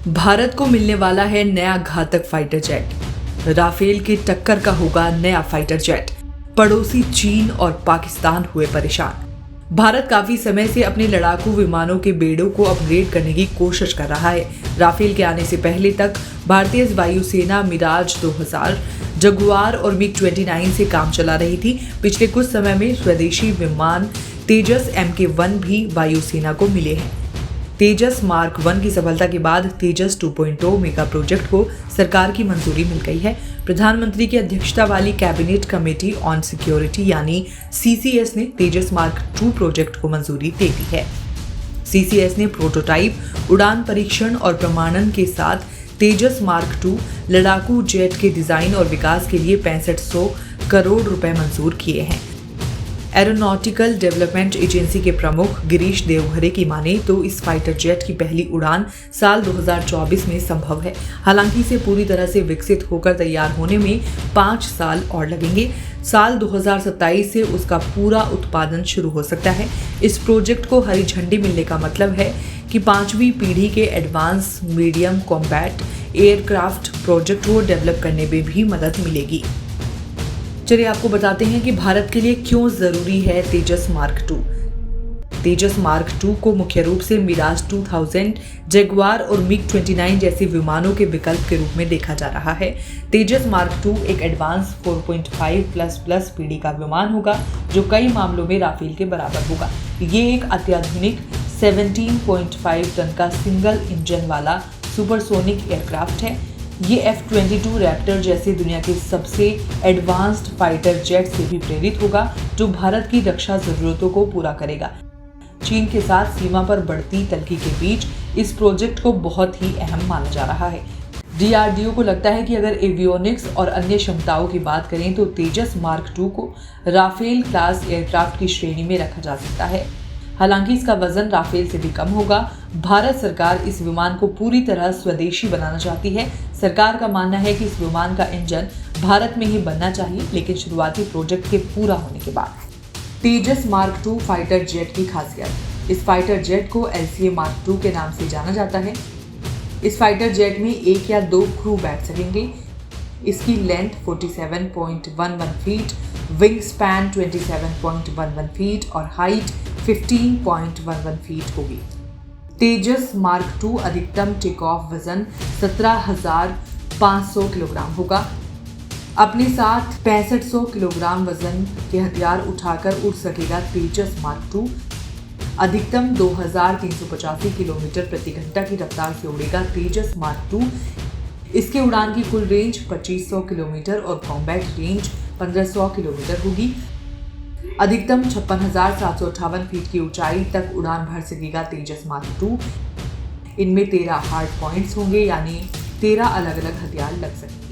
भारत को मिलने वाला है नया घातक फाइटर जेट। राफेल की टक्कर का होगा नया फाइटर जेट। पड़ोसी चीन और पाकिस्तान हुए परेशान। भारत काफी समय से अपने लड़ाकू विमानों के बेड़ों को अपग्रेड करने की कोशिश कर रहा है। राफेल के आने से पहले तक भारतीय वायुसेना मिराज 2000, जगुआर और मिग-29 से काम चला रही थी। पिछले कुछ समय में स्वदेशी विमान तेजस MK1 भी वायुसेना को मिले हैं। तेजस मार्क 1 की सफलता के बाद तेजस 2.0 मेगा प्रोजेक्ट को सरकार की मंजूरी मिल गई है। प्रधानमंत्री की अध्यक्षता वाली कैबिनेट कमेटी ऑन सिक्योरिटी यानी CCS ने तेजस मार्क 2 प्रोजेक्ट को मंजूरी दे दी है। CCS ने प्रोटोटाइप, उड़ान परीक्षण और प्रमाणन के साथ तेजस मार्क 2 लड़ाकू जेट के डिजाइन और विकास के लिए 6500 करोड़ रुपए मंजूर किए हैं। एरोनॉटिकल डेवलपमेंट एजेंसी के प्रमुख गिरीश देवघरे की माने तो इस फाइटर जेट की पहली उड़ान साल 2024 में संभव है। हालांकि इसे पूरी तरह से विकसित होकर तैयार होने में 5 साल और लगेंगे। साल 2027 से उसका पूरा उत्पादन शुरू हो सकता है। इस प्रोजेक्ट को हरी झंडी मिलने का मतलब है कि 5वीं पीढ़ी के advance medium combat aircraft project को डेवलप करने में भी मदद मिलेगी। चलिए आपको बताते हैं कि भारत के लिए क्यों जरूरी है तेजस मार्क 2। तेजस मार्क 2 को मुख्य रूप से मिराज 2000, जगुआर और मिग-29 जैसे विमानों के विकल्प के रूप में देखा जा रहा है। तेजस मार्क 2 एक एडवांस 4.5++ पीढ़ी का विमान होगा जो कई मामलों में राफेल के बराबर होगा। ये एक अत्याधुनिक 17.5 टन का सिंगल इंजन वाला सुपरसोनिक एयरक्राफ्ट है। ये F-22 रैप्टर जैसे दुनिया के सबसे एडवांस्ड फाइटर जेट से भी प्रेरित होगा जो भारत की रक्षा जरूरतों को पूरा करेगा। चीन के साथ सीमा पर बढ़ती तल्खी के बीच इस प्रोजेक्ट को बहुत ही अहम माना जा रहा है। DRDO को लगता है कि अगर एवियोनिक्स और अन्य क्षमताओं की बात करें तो तेजस मार्क 2 को राफेल क्लास एयरक्राफ्ट की श्रेणी में रखा जा सकता है। हालांकि इसका वजन राफेल से भी कम होगा। भारत सरकार इस विमान को पूरी तरह स्वदेशी बनाना चाहती है। सरकार का मानना है कि इस विमान का इंजन भारत में ही बनना चाहिए, लेकिन शुरुआती प्रोजेक्ट के पूरा होने के बाद। तेजस मार्क 2 फाइटर जेट की खासियत। इस फाइटर जेट को LCA मार्क 2 के नाम से जाना जाता है। इस फाइटर जेट में 1 या 2 क्रू बैठ सकेंगे। इसकी length 47.11 feet, wing span 27.11 feet और हाइट 15.11 फीट होगी। तेजस मार्क 2 अधिकतम टेक ऑफ वजन 17,500 किलोग्राम होगा। अपने साथ 6500 किलोग्राम वजन के हथियार उठाकर उड़ सकेगा तेजस मार्क 2। अधिकतम 2385 किलोमीटर प्रति घंटा की रफ्तार से उड़ेगा तेजस मार्क 2। इसके उड़ान की कुल रेंज 2500 किलोमीटर और कॉम्बैट रेंज 1500 किलोमीटर होगी। अधिकतम 56,758 फीट की ऊंचाई तक उड़ान भर सकेगा तेजस मार्क 2। इनमें 13 हार्ड पॉइंट्स होंगे, यानी 13 अलग अलग हथियार लग सकते हैं।